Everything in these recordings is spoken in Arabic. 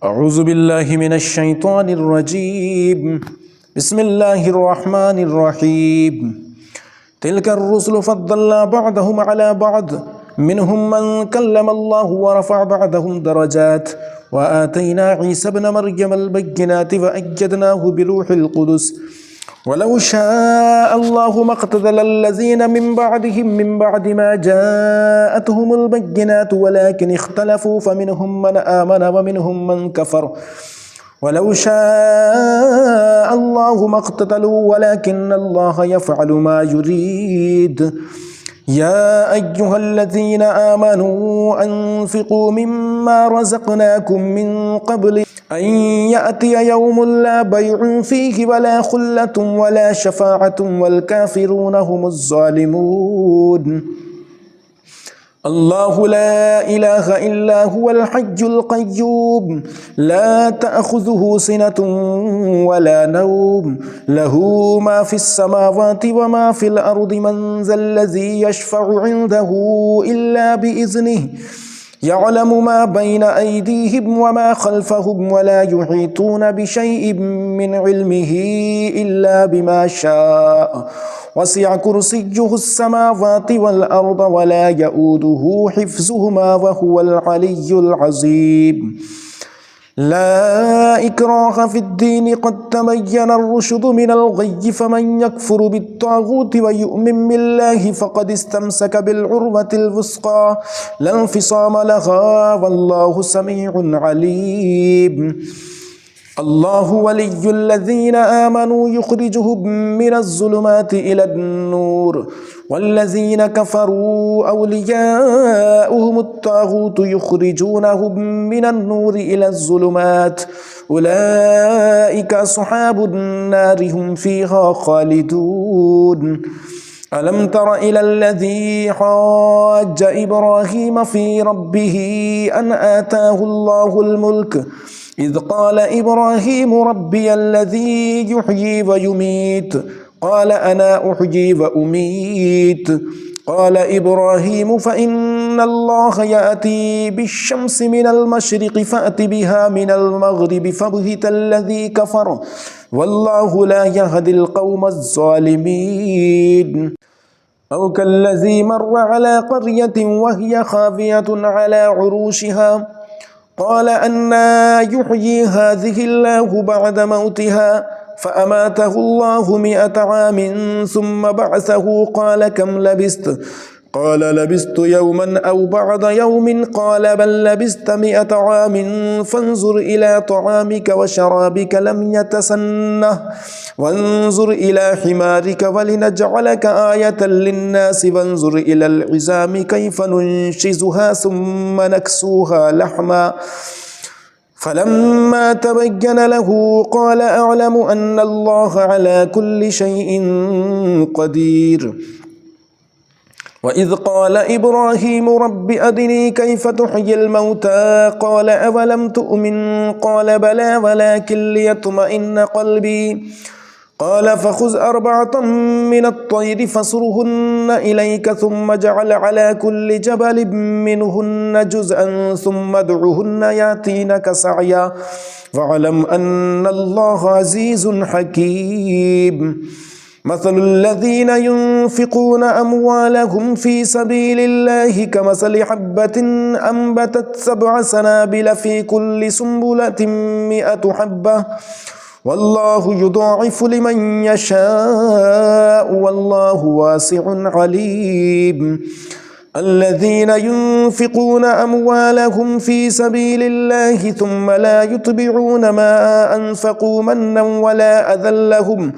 أعوذ بالله من الشيطان الرجيم. بسم الله الرحمن الرحيم. تلك الرسل فضلنا بعضهم على بعض منهم من كلم الله ورفع بعضهم درجات وآتينا عيسى ابن مريم البينات وأيدناه بروح القدس ولو شاء الله ما اقتتل الذين من بعدهم من بعد ما جاءتهم البينات ولكن اختلفوا فمنهم من آمن ومنهم من كفر ولو شاء الله ما اقتتلوا ولكن الله يفعل ما يريد. يا أيها الذين آمنوا أنفقوا مما رزقناكم من قبل أن يأتي يوم لا بيع فيه ولا خلة ولا شفاعة والكافرون هم الظالمون. الله لا إله إلا هو الحي القيوم لا تأخذه سنة ولا نوم له ما في السماوات وما في الأرض من ذا الذي يشفع عنده إلا بإذنه يعلم ما بين أيديهم وما خلفهم ولا يحيطون بشيء من علمه إلا بما شاء وسع كرسيه السماوات والأرض ولا يؤوده حفظهما وهو العلي العظيم. لا إكراه في الدين قد تبين الرشد من الغي فمن يكفر بالطاغوت ويؤمن بالله فقد استمسك بالعروة الوثقى لا انفصام لها والله سميع عليم. الله ولي الذين آمنوا يخرجهم من الظلمات إلى النور والذين كفروا أولياؤهم الطاغوت يخرجونهم من النور إلى الظلمات أولئك أصحاب النار هم فيها خالدون. ألم تر إلى الذي حاج إبراهيم في ربه أن آتاه الله الملك إذ قال إبراهيم ربي الذي يحيي ويميت قال أنا أحيي وأميت قال إبراهيم فإن الله يأتي بالشمس من المشرق فأت بها من المغرب فبهت الذي كفر والله لا يهدي القوم الظالمين. أو كالذي مر على قرية وهي خاوية على عروشها قال أنى يحيي هذه الله بعد موتها فأماته الله 100 عام ثم بعثه قال كم لبثت قال لبثت يوما أو بعض يوم قال بل لبثت 100 عام فانظر إلى طعامك وشرابك لم يتسنه وانظر إلى حمارك ولنجعلك آية للناس وانظر إلى العظام كيف ننشزها ثم نكسوها لحما فلما تبين له قال أعلم أن الله على كل شيء قدير. وإذ قال إبراهيم رب أرني كيف تحيي الموتى قال أولم تؤمن قال بلى ولكن ليطمئن قلبي قال فخذ 4 من الطير فصرهن إليك ثم اجعل على كل جبل منهن جزءا ثم ادعهن يأتينك سعيا واعلم أن الله عزيز حكيم. مثل الذين ينفقون أموالهم في سبيل الله كمثل حبة أنبتت 7 سنابل في كل سنبلة 100 حبة والله يضاعف لمن يشاء والله واسع عليم. الذين ينفقون أموالهم في سبيل الله ثم لا يتبعون ما أنفقوا منا ولا أذى لهم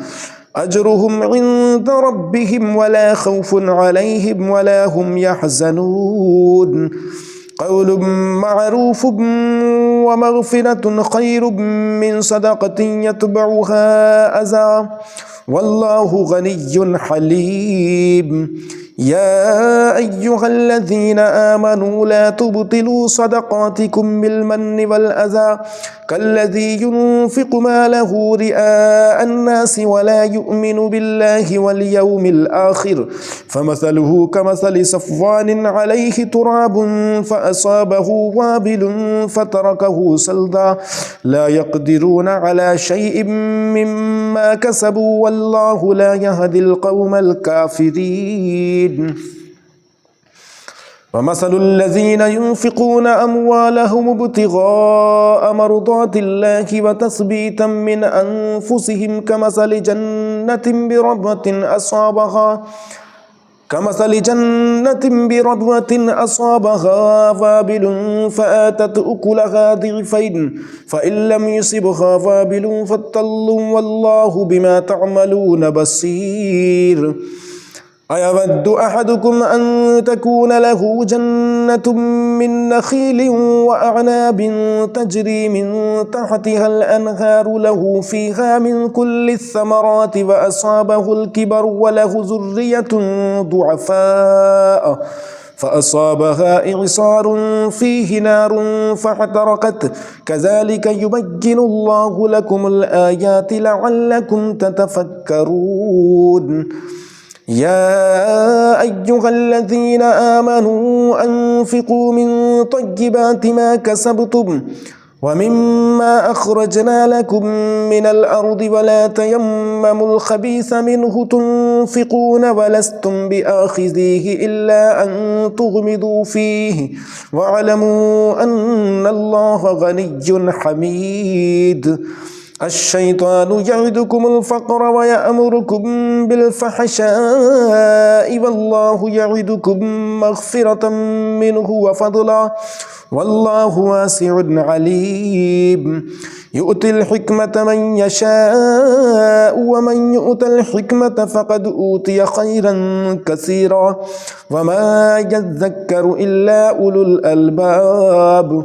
أجرهم عند ربهم ولا خوف عليهم ولا هم يحزنون. قول معروف ومغفرة خير من صدقة يتبعها أذى والله غني حليم. يا أيها الذين آمنوا لا تبطلوا صدقاتكم بالمن والأذى كالذي ينفق ماله رئاء الناس ولا يؤمن بالله واليوم الآخر فمثله كمثل صفوان عليه تراب فأصابه وابل فتركه صلدا لا يقدرون على شيء مما كسبوا والله لا يهدي القوم الكافرين. ومثل الذين ينفقون أموالهم ابتغاء مرضات الله وتثبيتا من أنفسهم كمثل جنة بربوة أصابها وابل فآتت أكلها ضعفين فإن لم يصبها وابل فالطل والله بما تعملون بصير. أيود أحدكم أن تكون له جنة من نخيل وأعناب تجري من تحتها الأنهار له فيها من كل الثمرات وأصابه الكبر وله ذرية ضعفاء فأصابها إعصار فيه نار فاحترقت كذلك يبين الله لكم الآيات لعلكم تتفكرون. يا أيها الذين آمنوا أنفقوا من طيبات ما كسبتم ومما أخرجنا لكم من الأرض ولا تيمموا الخبيث منه تنفقون ولستم بآخذيه إلا أن تغمضوا فيه واعلموا أن الله غني حميد. الشيطان يعدكم الفقر ويأمركم بالفحشاء والله يعدكم مغفرة منه وفضلا والله واسع عليم. يؤتي الحكمة من يشاء ومن يؤت الحكمة فقد أوتي خيرا كثيرا وما يذكر إلا أولو الألباب.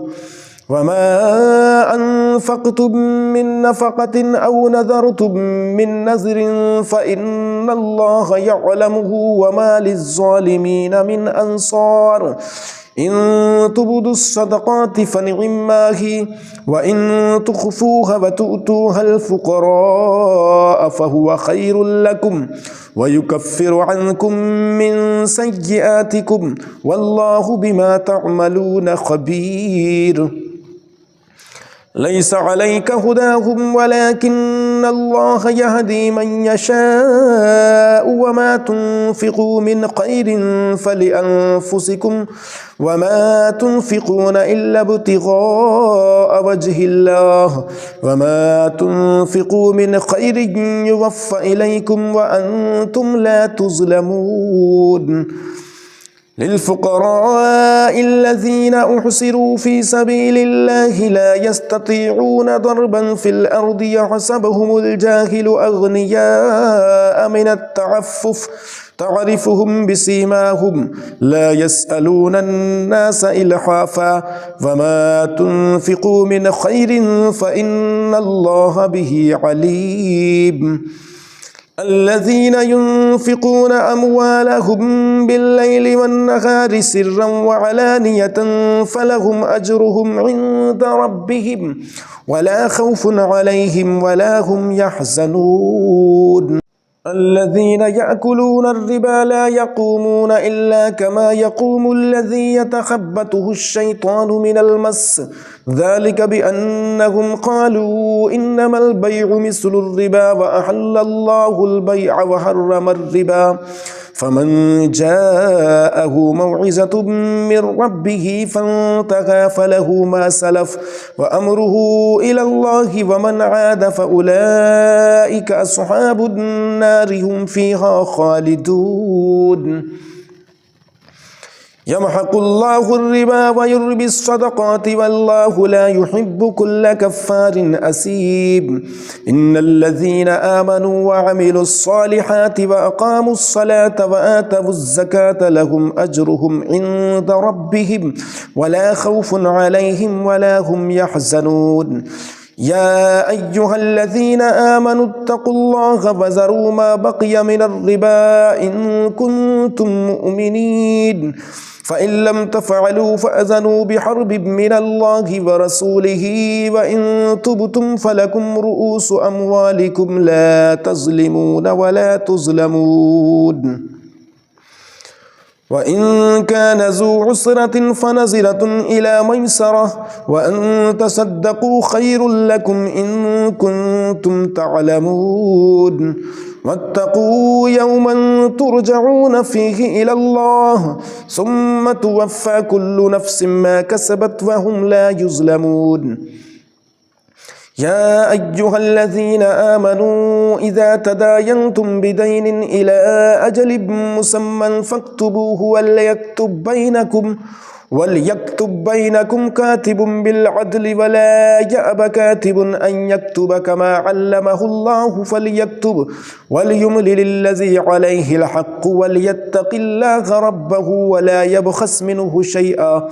وما أنفقتم من نفقة أو نذرتم من نذر فإن الله يعلمه وما للظالمين من أنصار. إن تبدوا الصدقات فنعما هي وإن تخفوها وتؤتوها الفقراء فهو خير لكم ويكفر عنكم من سيئاتكم والله بما تعملون خبير. ليس عليك هداهم ولكن الله يهدي من يشاء وما تنفقوا من خير فلأنفسكم وما تنفقون إلا ابتغاء وجه الله وما تنفقوا من خير يوفى إليكم وأنتم لا تظلمون. للفقراء الذين أحصروا في سبيل الله لا يستطيعون ضربا في الأرض يحسبهم الجاهل أغنياء من التعفف تعرفهم بسيماهم لا يسألون الناس إلحافا وما تنفقوا من خير فإن الله به عليم. الذين ينفقون أموالهم بالليل والنهار سرا وعلانية فلهم أجرهم عند ربهم ولا خوف عليهم ولا هم يحزنون. الذين يأكلون الربا لا يقومون إلا كما يقوم الذي يتخبطه الشيطان من المس ذلك بأنهم قالوا إنما البيع مثل الربا وأحل الله البيع وحرم الربا فمن جاءه موعظة من ربه فانتهى فله ما سلف وأمره إلى الله ومن عاد فأولئك أصحاب النار هم فيها خالدون. يمحق الله الربا ويربي الصدقات والله لا يحب كل كفار أثيم. إن الذين آمنوا وعملوا الصالحات وأقاموا الصلاة وآتوا الزكاة لهم أجرهم عند ربهم ولا خوف عليهم ولا هم يحزنون. يا أيها الذين آمنوا اتقوا الله وذروا ما بقي من الربا إن كنتم مؤمنين فإن لم تفعلوا فأذنوا بحرب من الله ورسوله وإن تبتم فلكم رؤوس أموالكم لا تظلمون ولا تظلمون وإن كان ذو عسرة فنظرة إلى ميسرة وأن تصدقوا خير لكم إن كنتم تعلمون واتقوا يوما ترجعون فيه إلى الله ثم توفى كل نفس ما كسبت وهم لا يظلمون يا أيها الذين آمنوا إذا تداينتم بدين إلى أجل مسمى فاكتبوه وليكتب بينكم كاتب بالعدل ولا يأب كاتب أن يكتب كما علمه الله فليكتب وليملل الذي عليه الحق وليتق الله ربه ولا يبخس منه شيئا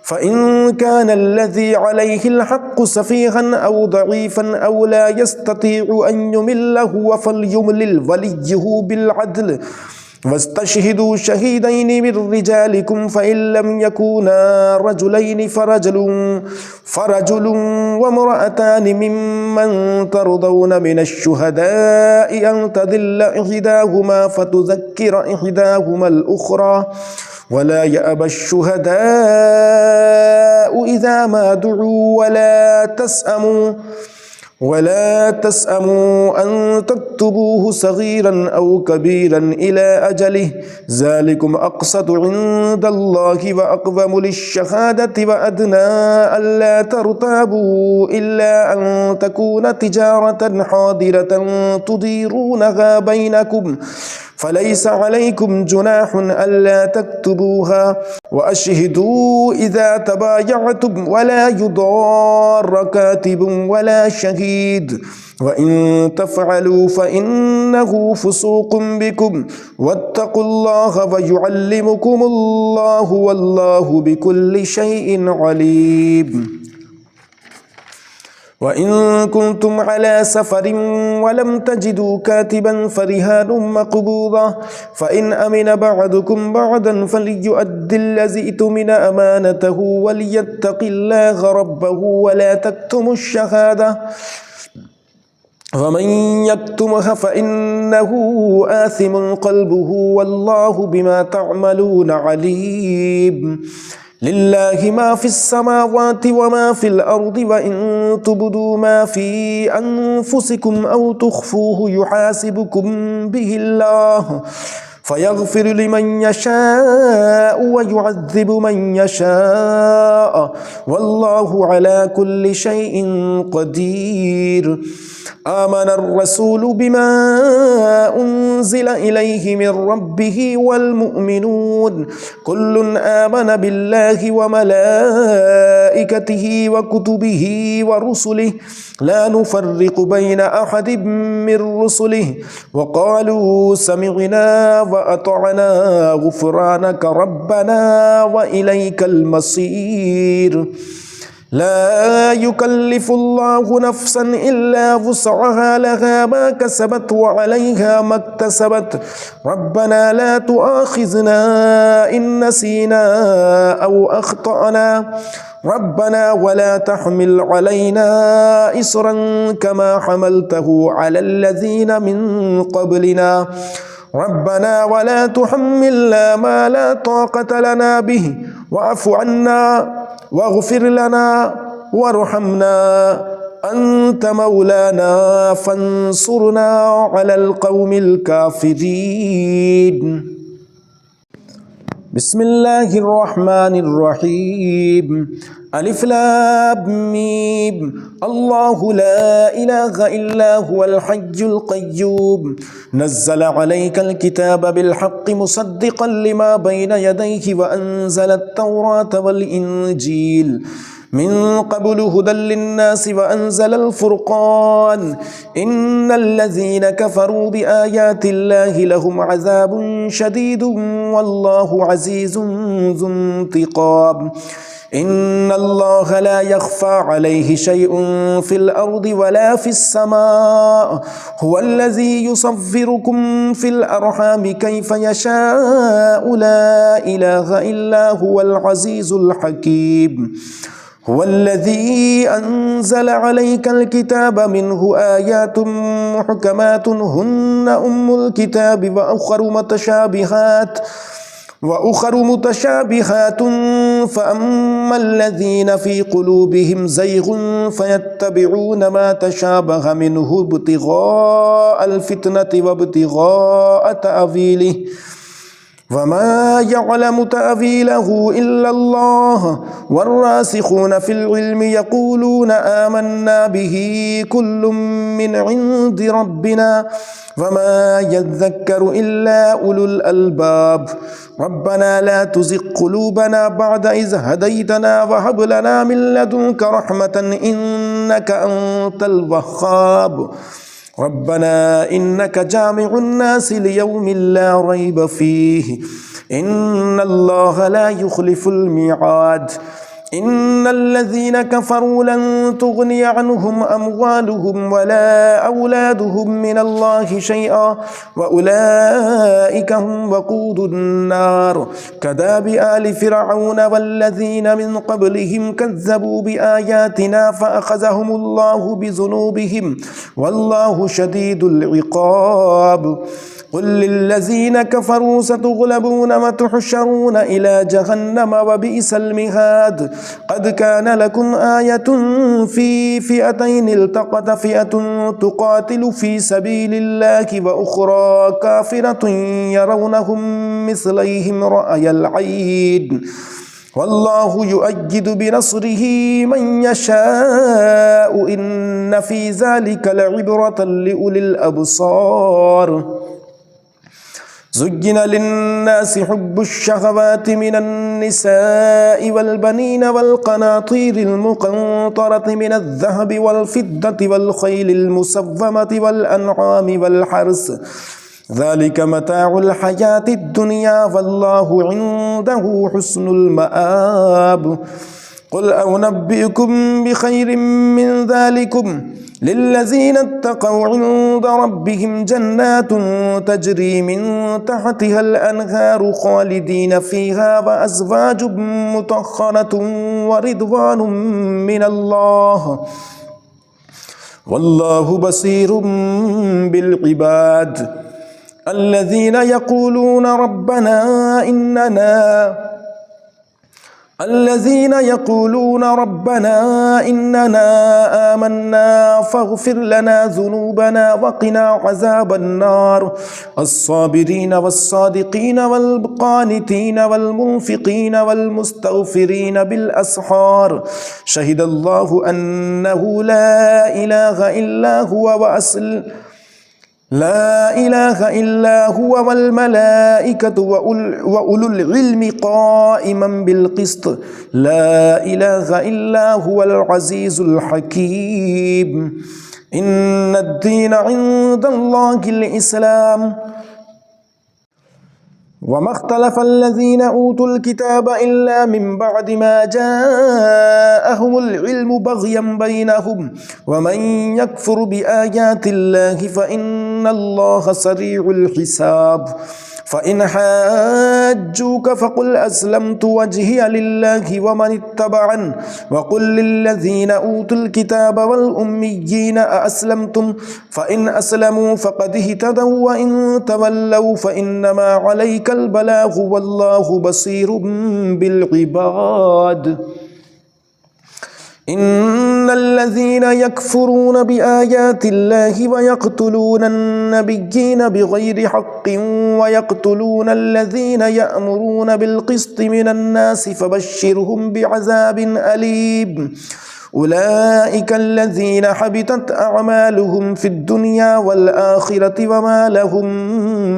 فإن كان الذي عليه الحق سفيها أو ضعيفا أو لا يستطيع أن يمله فليملل وليه بالعدل واستشهدوا شهيدين من رجالكم فإن لم يكونا رجلين فرجل وامرأتان ممن ترضون من الشهداء أن تضل إحداهما فتذكر إحداهما الأخرى ولا يأبى الشهداء إذا ما دعوا ولا تسأموا أن تكتبوه صغيرا أو كبيرا إلى أجله ذلكم أقسط عند الله وأقوم للشهادة وأدنى ألا ترتابوا إلا أن تكون تجارة حاضرة تديرونها بينكم فليس عليكم جناح ألا تكتبوها وأشهدوا إذا تبايعتم ولا يضار كاتب ولا شهيد وإن تفعلوا فإنه فسوق بكم واتقوا الله ويعلمكم الله والله بكل شيء عليم وإن كنتم على سفر ولم تجدوا كاتبا فرهان مقبوضة فإن أمن بعضكم بعضا فليؤد الذي اؤتمن أمانته وليتق الله ربه ولا تكتموا الشهادة ومن يكتمها فإنه آثم قلبه والله بما تعملون عليم لله ما في السماوات وما في الأرض وإن تبدوا ما في أنفسكم أو تخفوه يحاسبكم به الله فيغفر لمن يشاء ويعذب من يشاء والله على كل شيء قدير آمن الرسول بما أنزل إليه من ربه والمؤمنون كل آمن بالله وملائكته وكتبه ورسله لا نفرق بين أحد من رسله وقالوا سمعنا وأطعنا غفرانك ربنا وإليك المصير لا يكلف الله نفسا إلا وسعها لها ما كسبت وعليها ما اكتسبت ربنا لا تؤاخذنا إن نسينا أو أخطأنا ربنا ولا تحمل علينا إصرا كما حملته على الذين من قبلنا ربنا ولا تحملنا ما لا طاقة لنا به واعف عنا واغفر لنا وارحمنا أنت مولانا فانصرنا على القوم الكافرين بسم الله الرحمن الرحيم ألف لام ميم الله لا إله إلا هو الحي القيوم نزل عليك الكتاب بالحق مصدقا لما بين يديه وأنزل التوراة والإنجيل من قبل هدى للناس وأنزل الفرقان إن الذين كفروا بآيات الله لهم عذاب شديد والله عزيز ذو انتقام إن الله لا يخفى عليه شيء في الأرض ولا في السماء هو الذي يصفركم في الأرحام كيف يشاء لا إله إلا هو العزيز الحكيم هو الذي أنزل عليك الكتاب منه آيات محكمات هن أم الكتاب وأخر متشابهات فأما الذين في قلوبهم زيغ فيتبعون ما تشابه منه ابتغاء الفتنة وابتغاء تأويله وما يعلم تأويله إلا الله والراسخون في العلم يقولون آمنا به كل من عند ربنا وما يذكر إلا أولو الألباب ربنا لا تزغ قلوبنا بعد إذ هديتنا وهب لنا من لدنك رحمة إنك أنت الوهاب ربنا إنك جامع الناس ليوم لا ريب فيه إن الله لا يخلف الميعاد إن الذين كفروا لن تغني عنهم أموالهم ولا أولادهم من الله شيئا وأولئك هم وقود النار كداب آل فرعون والذين من قبلهم كذبوا بآياتنا فأخذهم الله بذنوبهم والله شديد العقاب قل للذين كفروا ستغلبون وتحشرون إلى جهنم وبئس المهاد قد كان لكم آية في فئتين التقت فئة تقاتل في سبيل الله وأخرى كافرة يرونهم مثليهم رأي العين والله يؤيد بنصره من يشاء إن في ذلك لعبرة لأولي الأبصار زين للناس حب الشهوات من النساء والبنين والقناطير المقنطرة من الذهب والفضة والخيل المسومة والأنعام والحرث ذلك متاع الحياة الدنيا والله عنده حسن المآب قل أنبئكم بخير من ذلكم للذين اتقوا عند ربهم جنات تجري من تحتها الأنهار خالدين فيها وأزواج مطهرة ورضوان من الله والله بصير بالعباد الذين يقولون ربنا إننا آمنا فاغفر لنا ذنوبنا وقنا عذاب النار الصابرين والصادقين والقانتين والمنفقين والمستغفرين بالأسحار شهد الله أنه لا إله إلا هو والملائكة وأولو العلم قائما بالقسط لا إله إلا هو العزيز الحكيم إن الدين عند الله الإسلام وما اختلف الذين أوتوا الكتاب إلا من بعد ما جاءهم العلم بغيا بينهم ومن يكفر بآيات الله فإن الله سريع الحساب فإن حاجوك فقل أسلمت وجهي لله ومن اتبعن وقل للذين أوتوا الكتاب والأميين أأسلمتم فإن أسلموا فقد اهتدوا وإن تولوا فإنما عليك البلاغ والله بصير بالعباد إن الذين يكفرون بآيات الله ويقتلون النبيين بغير حق ويقتلون الذين يأمرون بالقسط من الناس فبشرهم بعذاب أليم أولئك الذين حبطت أعمالهم في الدنيا والآخرة وما لهم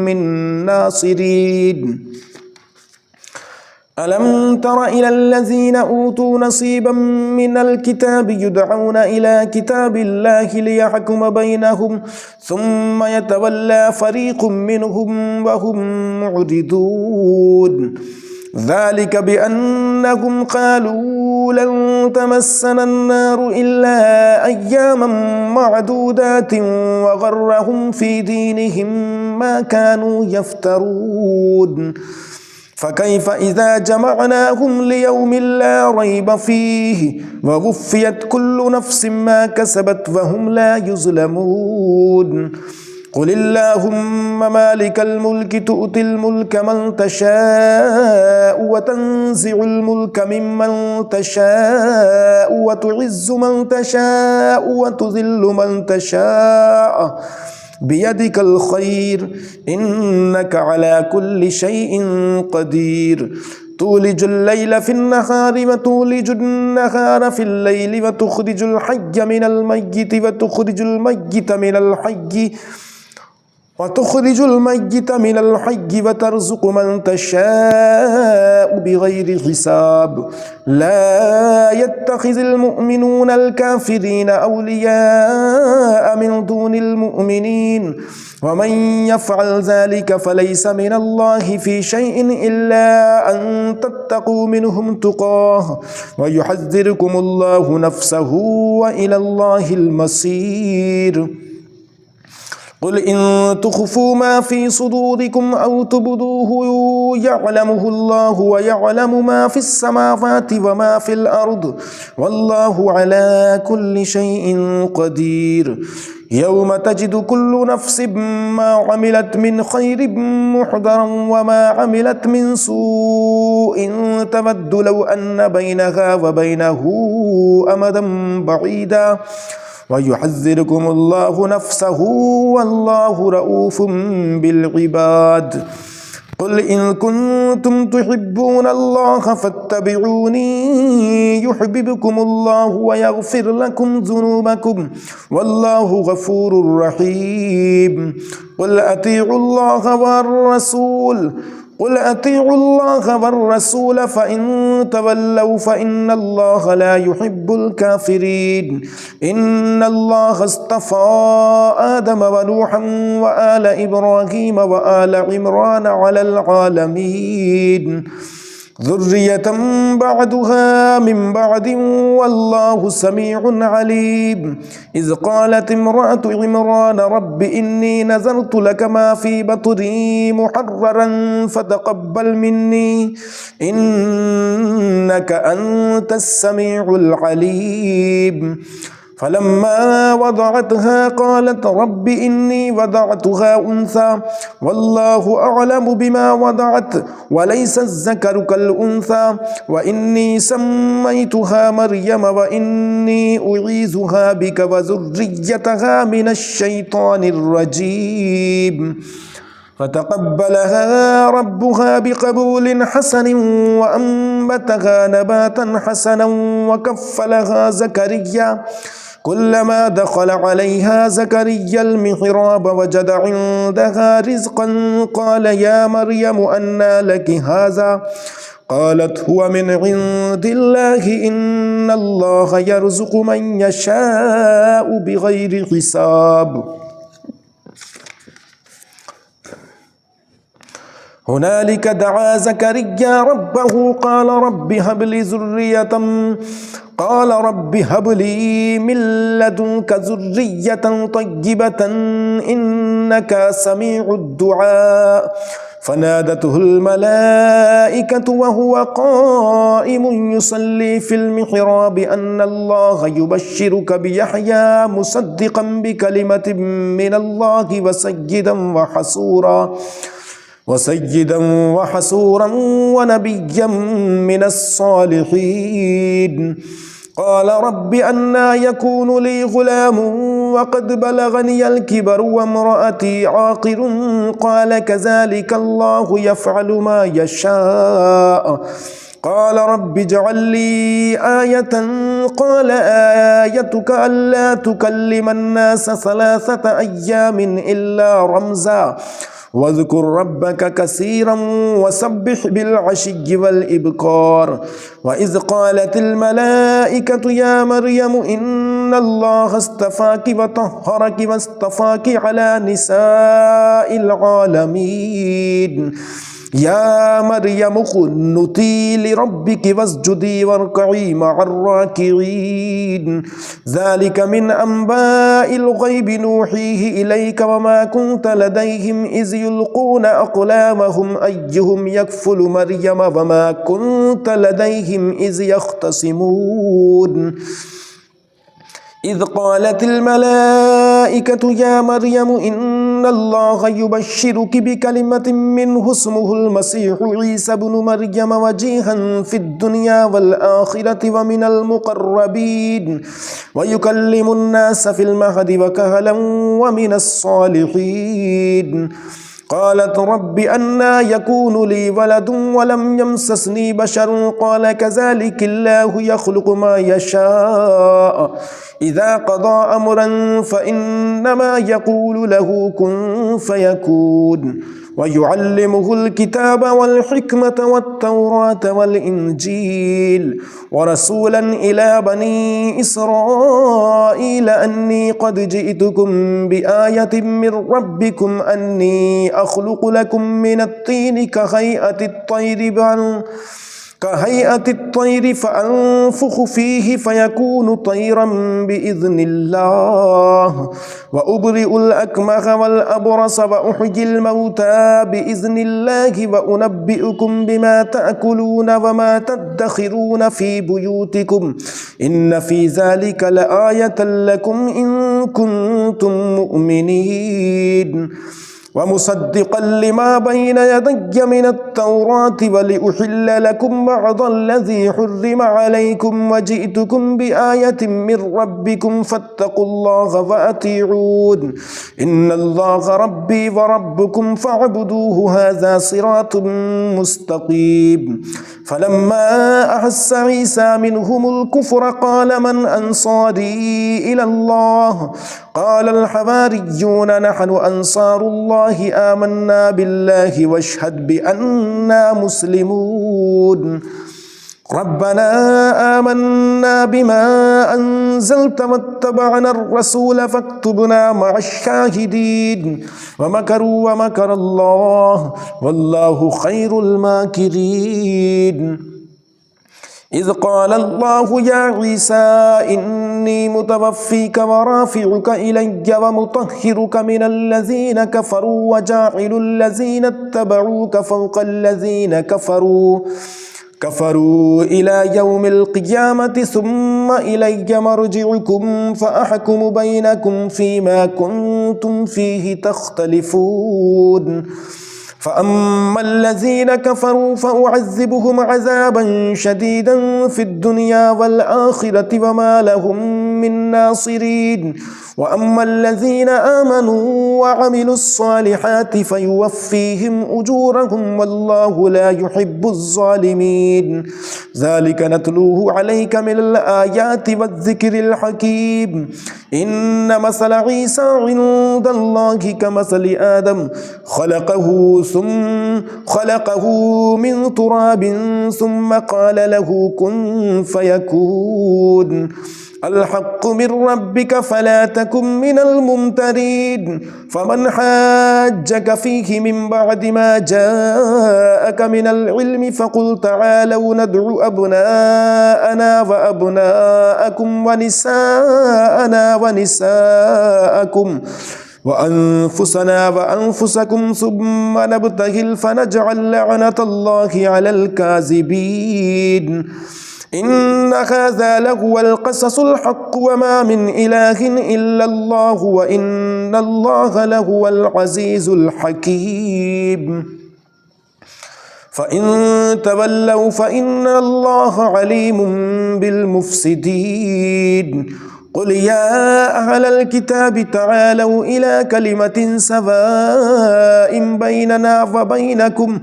من ناصرين ألم تر إلى الذين أوتوا نصيبا من الكتاب يدعون إلى كتاب الله ليحكم بينهم ثم يتولى فريق منهم وهم معرضون ذلك بأنهم قالوا لن تمسنا النار إلا أياما معدودات وغرهم في دينهم ما كانوا يفترون فكيف إذا جمعناهم ليوم لا ريب فيه ووفيت كل نفس ما كسبت وهم لا يظلمون قل اللهم مالك الملك تؤتي الملك من تشاء وتنزع الملك ممن تشاء وتعز من تشاء وتذل من تشاء بيدك الخير إنك على كل شيء قدير تولج الليل في النهار وتولج النهار في الليل وتخرج الحي من الميت وتخرج الميت وترزق من تشاء بغير حساب لا يتخذ المؤمنون الكافرين أولياء من دون المؤمنين ومن يفعل ذلك فليس من الله في شيء إلا أن تتقوا منهم تقاه ويحذركم الله نفسه وإلى الله المصير قل إن تخفوا ما في صدوركم أو تبدوه يعلمه الله ويعلم ما في السماوات وما في الأرض والله على كل شيء قدير يوم تجد كل نفس ما عملت من خير محضرا وما عملت من سوء تود لو أن بينها وبينه أمدا بعيدا ويحذركم الله نفسه والله رؤوف بالعباد قل إن كنتم تحبون الله فاتبعوني يحببكم الله ويغفر لكم ذنوبكم والله غفور رحيم قل أطيعوا الله والرسول فإن تولوا فإن الله لا يحب الكافرين إن الله اصطفى آدم ونوحا وآل إبراهيم وآل عمران على العالمين ذرية بعدها من بعد والله سميع عليم إذ قالت امرأة عمران رب إني نذرت لك ما في بطني محررا فتقبل مني إنك أنت السميع العليم فلما وضعتها قالت رب إني وضعتها أنثى والله أعلم بما وضعت وليس الذكر كالأنثى وإني سميتها مريم وإني أعيذها بك وذريتها من الشيطان الرجيم فتقبلها ربها بقبول حسن وأنبتها نباتا حسنا وكفلها زكريا كلما دخل عليها زكريا المحراب وجد عندها رزقا قال يا مريم أنى لك هذا قالت هو من عند الله إن الله يرزق من يشاء بغير حساب هنالك دعا زكريا ربه قال رب هب لي من لدنك ذرية طيبة إنك سميع الدعاء فنادته الملائكة وهو قائم يصلي في المحراب أن الله يبشرك بيحيى مصدقا بكلمة من الله وسيدا وحسورا ونبيا من الصالحين قال رب أنى يكون لي غلام وقد بلغني الكبر وامرأتي عاقر قال كذلك الله يفعل ما يشاء قال رب اجعل لي آية قال آيتك ألا تكلم الناس 3 أيام إلا رمزا واذكر ربك كثيرا وسبح بالعشي والإبكار وإذ قالت الملائكة يا مريم إن الله اصطفاك وطهرك واصطفاك على نساء العالمين يا مريم اقنتي لربك واسجدي واركعي مع الراكعين ذلك من أنباء الغيب نوحيه إليك وما كنت لديهم إذ يلقون أقلامهم أيهم يكفل مريم وما كنت لديهم إذ يختصمون إذ قالت الملائكة يا مريم إن الله يبشرك بكلمة منه اسمه المسيح عيسى بن مريم وجيها في الدنيا والآخرة ومن المقربين ويكلم الناس في المهد وكهلا ومن الصالحين قالت رب أنى يكون لي ولد ولم يمسسني بشر قال كذلك الله يخلق ما يشاء إذا قضى أمرا فإنما يقول له كن فيكون ويعلمه الكتاب والحكمة والتوراة والإنجيل ورسولا إلى بني إسرائيل أني قد جئتكم بآية من ربكم أني أخلق لكم من الطين كهيئة الطير فأنفخ فيه فيكون طيرا بإذن الله وأبرئ الأكمه والأبرص وأحيي الموتى بإذن الله وأنبئكم بما تأكلون وما تدخرون في بيوتكم إن في ذلك لآية لكم إن كنتم مؤمنين ومصدقا لما بين يدي من التوراة ولأحل لكم بعض الذي حرم عليكم وجئتكم بآية من ربكم فاتقوا الله وأطيعون إن الله ربي وربكم فاعبدوه هذا صراط مستقيم فلما أحس عيسى منهم الكفر قال من أنصاري إلى الله قال الحواريون نحن أنصار الله آمنا بالله واشهد بأننا مسلمون ربنا آمنا بما أنزلت واتبعنا الرسول فاكتبنا مع الشاهدين ومكروا ومكر الله والله خير الماكرين إذ قال الله يا عيسى إني متوفيك ورافعك إلي ومطهرك من الذين كفروا وجاعل الذين اتبعوك فوق الذين كفروا إلى يوم القيامة ثم إلي مرجعكم فأحكم بينكم فيما كنتم فيه تختلفون فأما الذين كفروا فأعذبهم عذابا شديدا في الدنيا والآخرة وما لهم من ناصرين وأما الذين آمنوا وعملوا الصالحات فيوفيهم أجورهم والله لا يحب الظالمين ذلك نتلوه عليك من الآيات والذكر الحكيم إن مثل عيسى عند الله كمثل آدم خلقه من تراب ثم قال له كن فيكون الحق من ربك فلا تكن من الممترين فمن حاجك فيه من بعد ما جاءك من العلم فقل تعالوا ندعو أبناءنا وأبناءكم ونساءنا ونساءكم وأنفسنا وأنفسكم ثم نبتهل فنجعل لعنة الله على الكاذبين إن هذا لهو القصص الحق وما من إله إلا الله وإن الله لهو العزيز الحكيم فإن تولوا فإن الله عليم بالمفسدين قل يا أهل الكتاب تعالوا إلى كلمة سواء بيننا وبينكم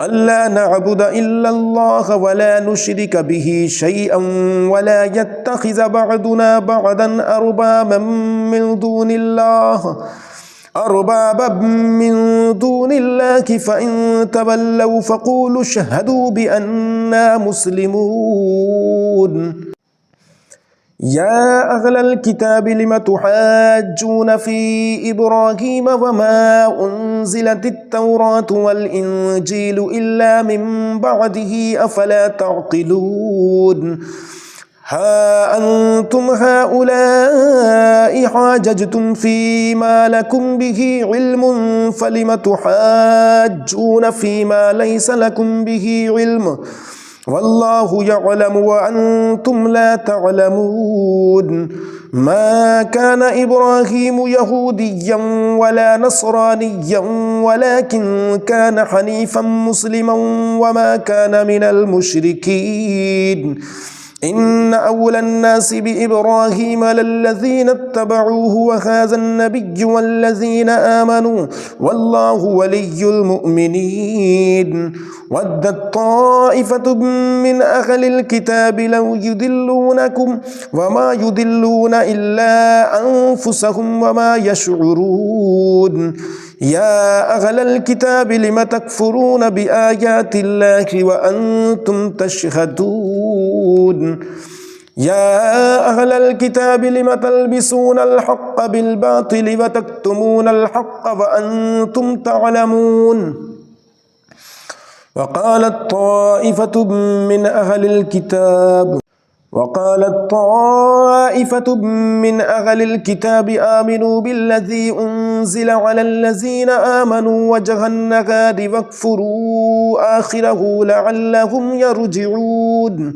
ألا نعبد إلا الله ولا نشرك به شيئا ولا يتخذ بعضنا بعضا أربابا من دون الله فإن تولوا فقولوا اشهدوا بأننا مسلمون يا أهل الكتاب لم تحاجون في إبراهيم وما أنزلت التوراة والإنجيل إلا من بعده أفلا تعقلون ها أنتم هؤلاء حاججتم فيما لكم به علم فلم تحاجون فيما ليس لكم به علم والله يعلم وأنتم لا تعلمون ما كان إبراهيم يهوديا ولا نصرانيا ولكن كان حنيفا مسلما وما كان من المشركين إن أولى الناس بإبراهيم للذين اتبعوه وهذا النبي والذين آمنوا والله ولي المؤمنين ودت طائفة من أهل الكتاب لو يضلونكم وما يضلون إلا أنفسهم وما يشعرون يا أهل الكتاب لم تكفرون بآيات الله وأنتم تشهدون يا أهل الكتاب لم تلبسون الحق بالباطل وتكتمون الحق وأنتم تعلمون وقالت طائفة من أهل الكتاب آمنوا بالذي أنزل على الذين آمنوا وجه النهار واكفروا آخره لعلهم يرجعون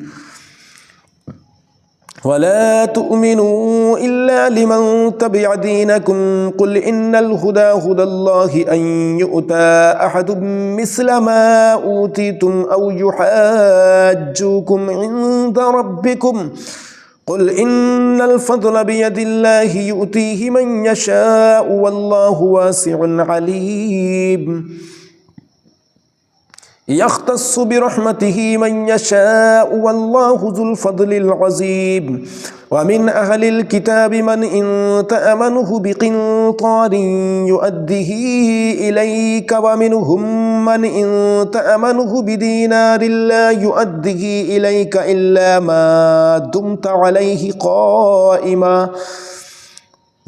ولا تؤمنوا إلا لمن تبع دينكم قل إن الهدى هدى الله أن يؤتى أحد مثل ما أوتيتم أو يحاجوكم عند ربكم قل إن الفضل بيد الله يؤتيه من يشاء والله واسع عليم يختص برحمته من يشاء والله ذو الفضل العظيم ومن أهل الكتاب من إن تأمنه بقنطار يؤده إليك ومنهم من إن تأمنه بدينار لا يؤده إليك إلا ما دمت عليه قائما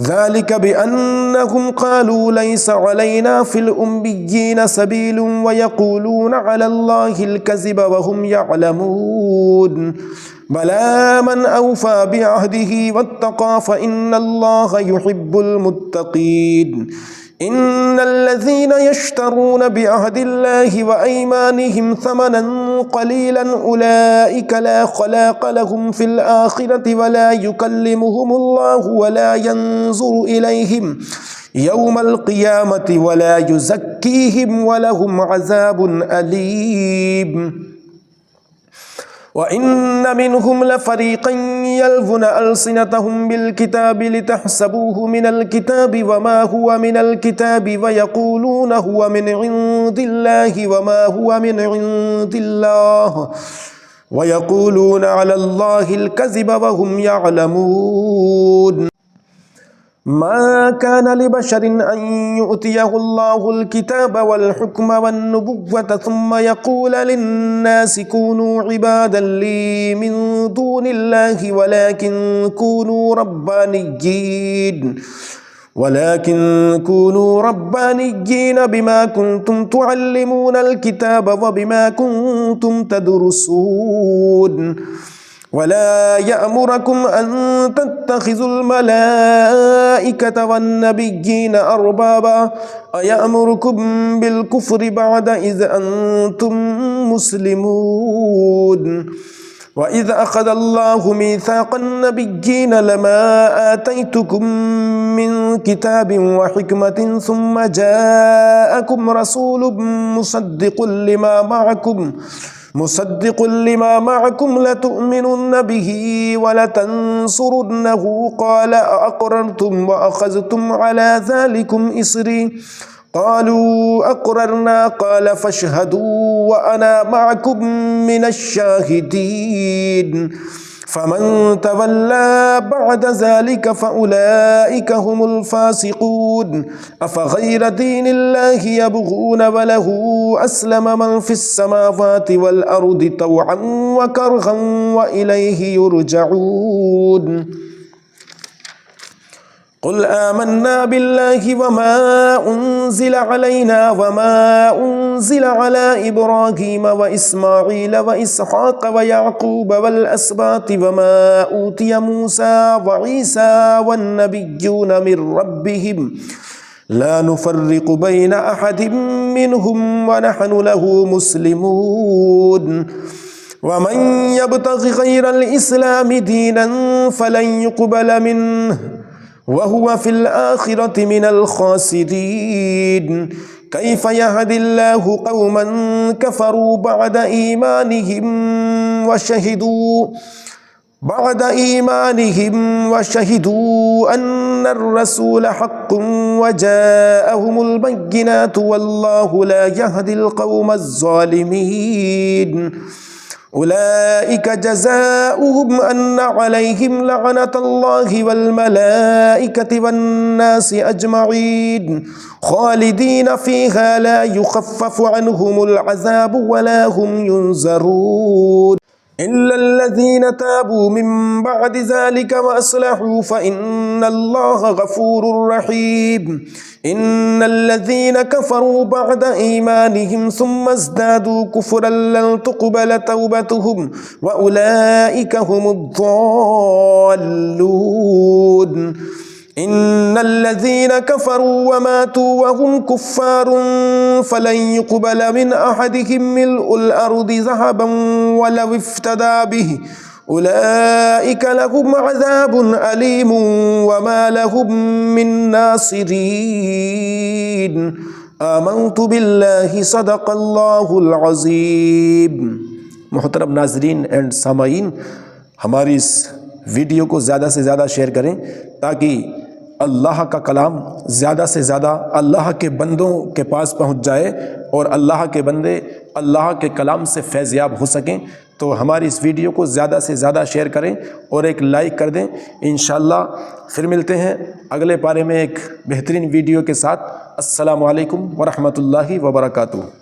ذلك بأنهم قالوا ليس علينا في الأميين سبيل ويقولون على الله الكذب وهم يعلمون بلى من أوفى بعهده واتقى فإن الله يحب المتقين إن الذين يشترون بعهد الله وأيمانهم ثمنا قليلا أولئك لا خلاق لهم في الآخرة ولا يكلمهم الله ولا ينظر إليهم يوم القيامة ولا يزكيهم ولهم عذاب أليم وإن منهم لفريقا يلفون ألسنتهم بالكتاب لتحسبوه من الكتاب وما هو من الكتاب ويقولون هو من عند الله وما هو من عند الله ويقولون على الله الكذب وهم يعلمون ما كان لبشر أن يؤتيه الله الكتاب والحكم والنبوة ثم يقول للناس كونوا عبادا لي من دون الله ولكن كونوا ربانيين بما كنتم تعلمون الكتاب وبما كنتم تدرسون ولا يأمركم أن تتخذوا الملائكة والنبيين أربابا أيأمركم بالكفر بعد إذ أنتم مسلمون وإذ أخذ الله ميثاق النبيين لما آتيتكم من كتاب وحكمة ثم جاءكم رسول مصدق لما معكم لتؤمنن به ولتنصرنه قال أأقررتم وأخذتم على ذلكم إصري قالوا أقررنا قال فاشهدوا وأنا معكم من الشاهدين फमन तवल्ला बअद ज़ालिका फ़उलाइका हुमुल फ़ासिक़ून अफ़ग़ैर दीनिल्लाहि यबग़ून वलहु अस्लम मन फ़िस्समावाति वल अर्दि तवअन व करहन व इलैहि युरजऊन। क़ुल आमन्ना बिल्लाहि वमा उन्ज़िला अलैना वमा उन्ज़िला अला इब्राहीम व इस्माईल व इसहाक़ व याक़ूब वल अस्बाति वमा ऊतिय मूसा व ईसा वन नबिय्यून मिर रब्बिहिम ला नुफ़र्रिक़ु बैन अहदिम मिनहुम व नहनु लहु मुस्लिमून। वमन यब्तग़ि गैरल इस्लामि दीनन फ़लन युक़बल मिन्हु वहुव फ़िल आख़िरति मिनल ख़ासिरीन। कैफ़ यहदिल्लाहु क़ौमन कफ़रू बअद ईमानिहिम व शहिदू अन्नर रसूल हक़्क़ुन व जाअहुमुल बय्यिनातु वल्लाहु ला यहदिल क़ौमज़ ज़ालिमीन। उलाइका जज़ाउहुम अन्ना अलैहिम लअनतुल्लाहि वल मलाइकति वन्नासि अजमईन खालिदीन फ़ीहा ला युख़फ़्फ़फ़ु अन्हुमुल अज़ाबु वला हुम युनज़रून इल्लल्लज़ीन ताबू मिन बअदि ज़ालिका व अस्लहू फ़इन्नल्लाहा गफ़ूरुर रहीम। इन्नल्लज़ीन कफ़रू बअद ईमानिहिम सुम्मा इज़्दादू कुफ़्रन लन तुक़बल तौबतुहुम व उलाइका हुमुद् ज़ाल्लून। इन्नल्लज़ीन कफ़रू व मातू व हुम कुफ़्फ़ारुन फ़लन युक़बल मिन अहदिहिम मिल्उल अर्दि ज़हबन वलव इफ़्तदा बिहि उलाइका लहुम अज़ाबुन अलीमुन व मा लहुम मिन नासिरीन। आमन्तु बिल्लाहि सदक़ल्लाहुल अज़ीम। मोहतरम नाज़रीन एंड सामाईन, हमारी इस वीडियो को ज़्यादा से ज़्यादा शेयर करें ताकि अल्लाह का कलाम ज़्यादा से ज़्यादा अल्लाह के बंदों के पास पहुंच जाए और अल्लाह के बंदे अल्लाह के कलाम से फैज़याब हो सकें। तो हमारी इस वीडियो को ज़्यादा से ज़्यादा शेयर करें और एक लाइक कर दें। इंशाअल्लाह फिर मिलते हैं अगले पारे में एक बेहतरीन वीडियो के साथ। अस्सलामु अलैकुम व रहमतुल्लाहि व बरकातुहू।